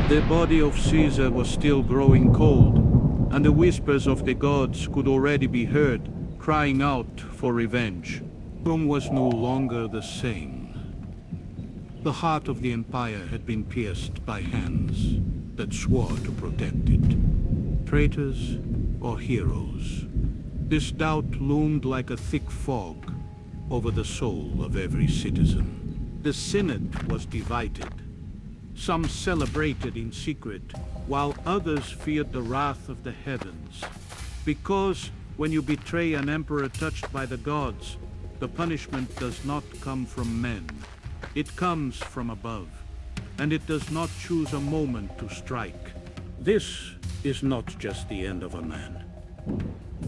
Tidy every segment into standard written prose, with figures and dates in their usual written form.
The body of Caesar was still growing cold, and the whispers of the gods could already be heard, crying out for revenge. Rome was no longer the same. The heart of the empire had been pierced by hands that swore to protect it. Traitors or heroes? This doubt loomed like a thick fog over the soul of every citizen. The Senate was divided. Some celebrated in secret, while others feared the wrath of the heavens. Because when you betray an emperor touched by the gods, the punishment does not come from men. It comes from above, and it does not choose a moment to strike. This is not just the end of a man.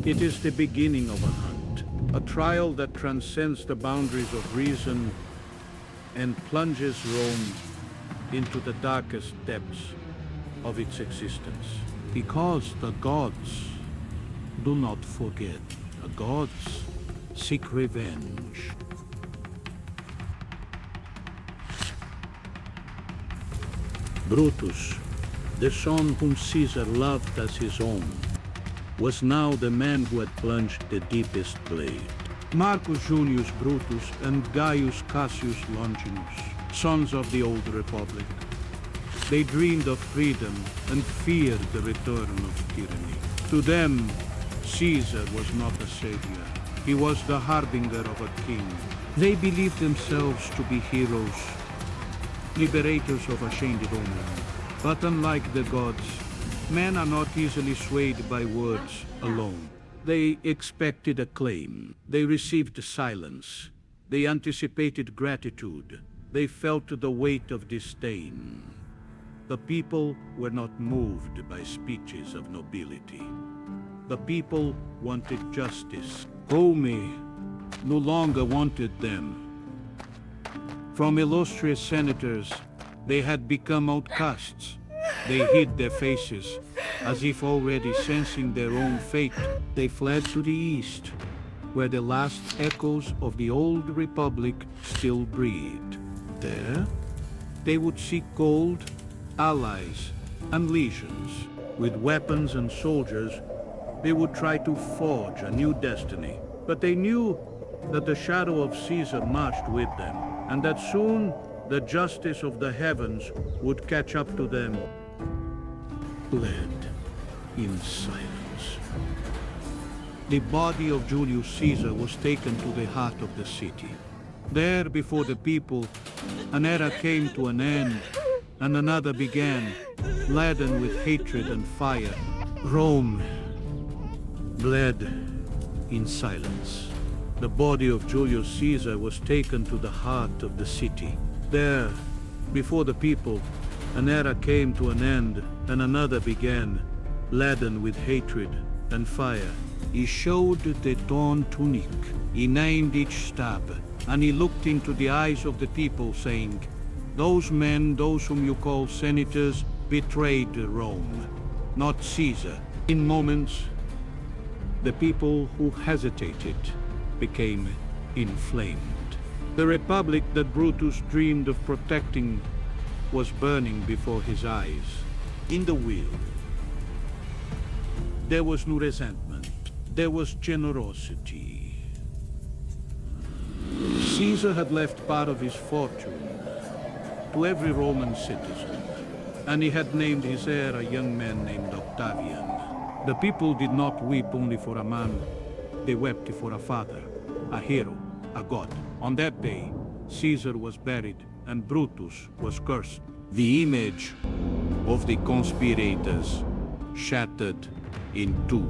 It is the beginning of a hunt, a trial that transcends the boundaries of reason and plunges Rome into the darkest depths of its existence. Because the gods do not forget. The gods seek revenge. Brutus, the son whom Caesar loved as his own, was now the man who had plunged the deepest blade. Marcus Junius Brutus and Gaius Cassius Longinus, sons of the old republic. They dreamed of freedom and feared the return of tyranny. To them, Caesar was not a savior. He was the harbinger of a king. They believed themselves to be heroes, liberators of a shamed Rome. But unlike the gods, men are not easily swayed by words alone. They expected acclaim. They received silence. They anticipated gratitude. They felt the weight of disdain. The people were not moved by speeches of nobility. The people wanted justice. Rome no longer wanted them. From illustrious senators, they had become outcasts. They hid their faces, as if already sensing their own fate. They fled to the east, where the last echoes of the old republic still breathed. There, they would seek gold, allies, and legions. With weapons and soldiers, they would try to forge a new destiny. But they knew that the shadow of Caesar marched with them, and that soon the justice of the heavens would catch up to them. Bled in silence. The body of Julius Caesar was taken to the heart of the city. There, before the people, an era came to an end, and another began, laden with hatred and fire. Rome bled in silence. The body of Julius Caesar was taken to the heart of the city. There, before the people, an era came to an end, and another began, laden with hatred and fire. He showed the torn tunic. He named each stab, and he looked into the eyes of the people, saying, "Those men, those whom you call senators, betrayed Rome, not Caesar." In moments, the people who hesitated became inflamed. The republic that Brutus dreamed of protecting was burning before his eyes. In the will, there was no resentment. There was generosity. Caesar had left part of his fortune to every Roman citizen, and he had named his heir a young man named Octavian. The people did not weep only for a man. They wept for a father, a hero, a god. On that day, Caesar was buried and Brutus was cursed. The image of the conspirators shattered in two.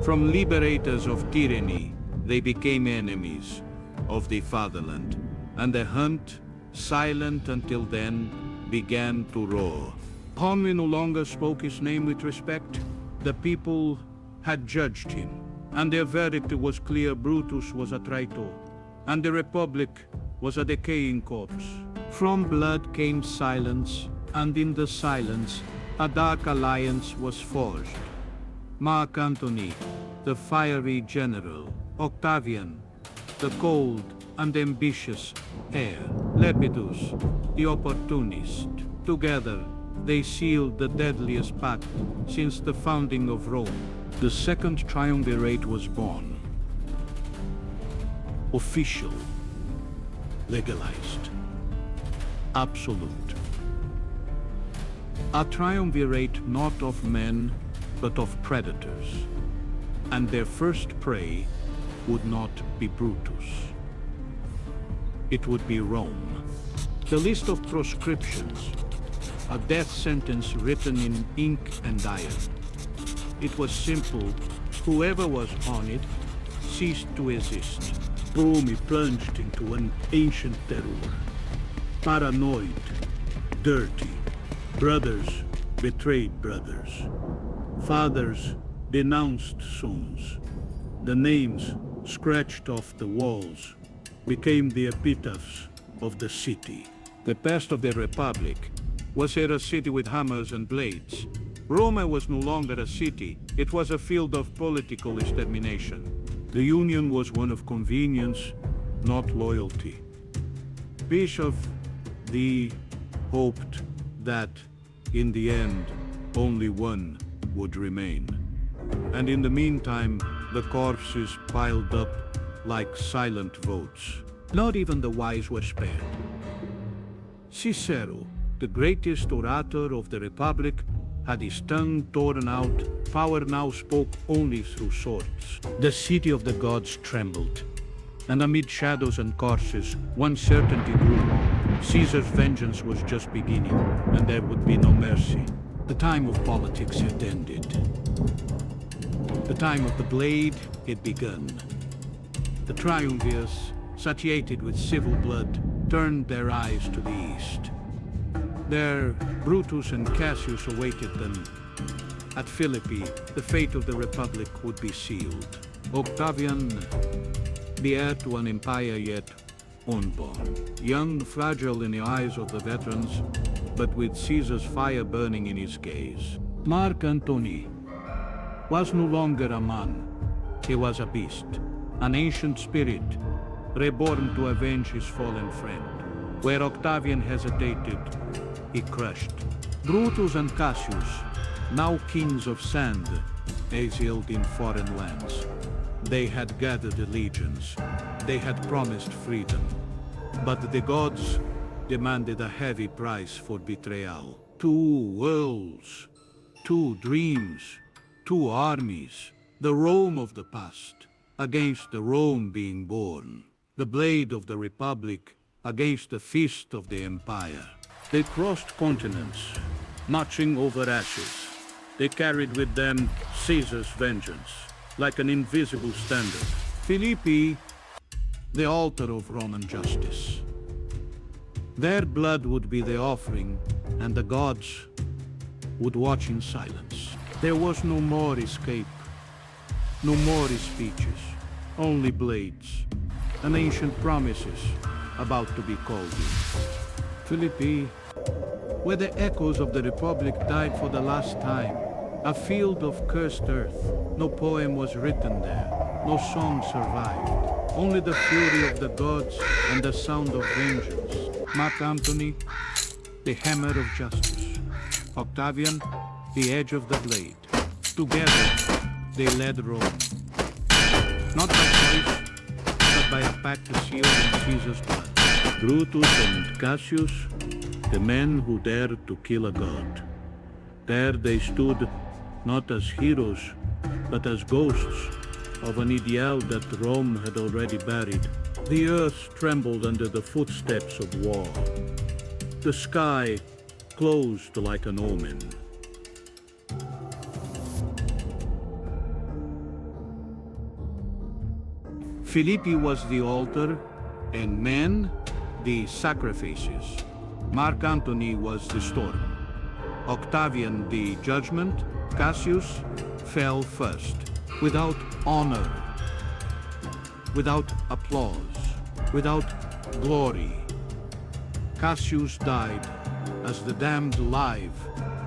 From liberators of tyranny, they became enemies of the fatherland, and the hunt, silent until then, began to roar. Rome no longer spoke his name with respect. The people had judged him, and their verdict was clear: Brutus was a traitor, and the Republic was a decaying corpse. From blood came silence, and in the silence, a dark alliance was forged. Mark Antony, the fiery general; Octavian, the cold and ambitious heir; Lepidus, the opportunist. Together, they sealed the deadliest pact since the founding of Rome. The second triumvirate was born. Official, legalized, absolute. A triumvirate not of men, but of predators. And their first prey would not be Brutus. It would be Rome. The list of proscriptions, a death sentence written in ink and iron. It was simple. Whoever was on it ceased to exist. Rome plunged into an ancient terror. Paranoid, dirty. Brothers betrayed brothers. Fathers denounced sons. The names scratched off the walls became the epitaphs of the city. The past of the Republic was here a city with hammers and blades. Rome was no longer a city, it was a field of political extermination. The Union was one of convenience, not loyalty. Bishop D hoped that, in the end, only one would remain. And in the meantime, the corpses piled up like silent votes. Not even the wise were spared. Cicero, the greatest orator of the Republic, had his tongue torn out. Power now spoke only through swords. The city of the gods trembled. And amid shadows and corpses, one certainty grew. Caesar's vengeance was just beginning, and there would be no mercy. The time of politics had ended. The time of the blade had begun. The triumvirs, satiated with civil blood, turned their eyes to the east. There, Brutus and Cassius awaited them. At Philippi, the fate of the Republic would be sealed. Octavian, the heir to an empire yet unborn. Young, fragile in the eyes of the veterans, but with Caesar's fire burning in his gaze. Mark Antony was no longer a man. He was a beast, an ancient spirit, reborn to avenge his fallen friend. Where Octavian hesitated, he crushed. Brutus and Cassius, now kings of sand, exiled in foreign lands. They had gathered legions. They had promised freedom. But the gods demanded a heavy price for betrayal. 2 worlds, 2 dreams, 2 armies. The Rome of the past against the Rome being born. The blade of the Republic against the fist of the Empire. They crossed continents, marching over ashes. They carried with them Caesar's vengeance, like an invisible standard. Philippi, the altar of Roman justice. Their blood would be the offering, and the gods would watch in silence. There was no more escape, no more speeches, only blades, and ancient promises about to be called in. Philippi, where the echoes of the Republic died for the last time, a field of cursed earth. No poem was written there, no song survived. Only the fury of the gods and the sound of vengeance. Mark Antony, the hammer of justice. Octavian, the edge of the blade. Together, they led Rome. Not by choice, but by a pact sealed in Caesar's blood. Brutus and Cassius, the men who dared to kill a god. There they stood, not as heroes, but as ghosts of an ideal that Rome had already buried. The earth trembled under the footsteps of war. The sky closed like an omen. Philippi was the altar, and men, the sacrifices. Mark Antony was the storm. Octavian the judgment. Cassius fell first, without honor, without applause, without glory. Cassius died as the damned live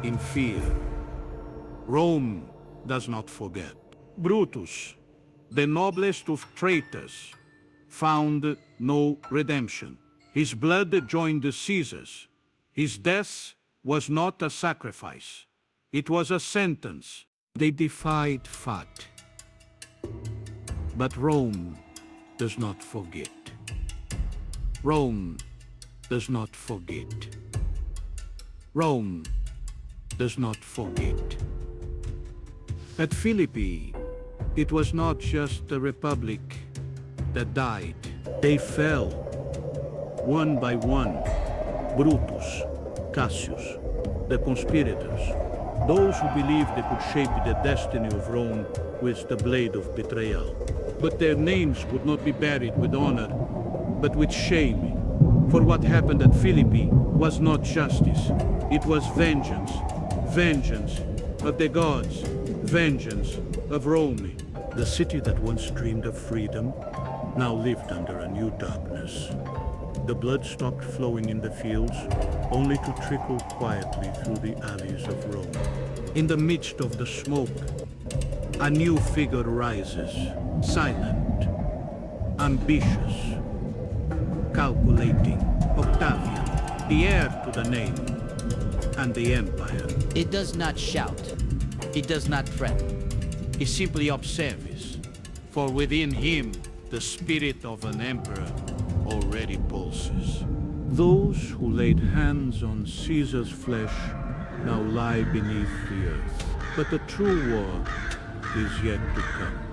in fear. Rome does not forget. Brutus, the noblest of traitors, found no redemption. His blood joined Caesar's. His death was not a sacrifice. It was a sentence. They defied fate. But Rome does not forget. Rome does not forget. Rome does not forget. At Philippi, it was not just the Republic that died. They fell, one by one. Brutus, Cassius, the Conspirators, those who believed they could shape the destiny of Rome with the blade of betrayal. But their names would not be buried with honor, but with shame. For what happened at Philippi was not justice, it was vengeance. Vengeance of the gods, vengeance of Rome. The city that once dreamed of freedom now lived under a new darkness. The blood stopped flowing in the fields, only to trickle quietly through the alleys of Rome. In the midst of the smoke, a new figure rises, silent, ambitious, calculating. Octavian, the heir to the name and the empire. He does not shout. He does not threaten. He simply observes, for within him the spirit of an emperor already pulses. Those who laid hands on Caesar's flesh now lie beneath the earth. But the true war is yet to come.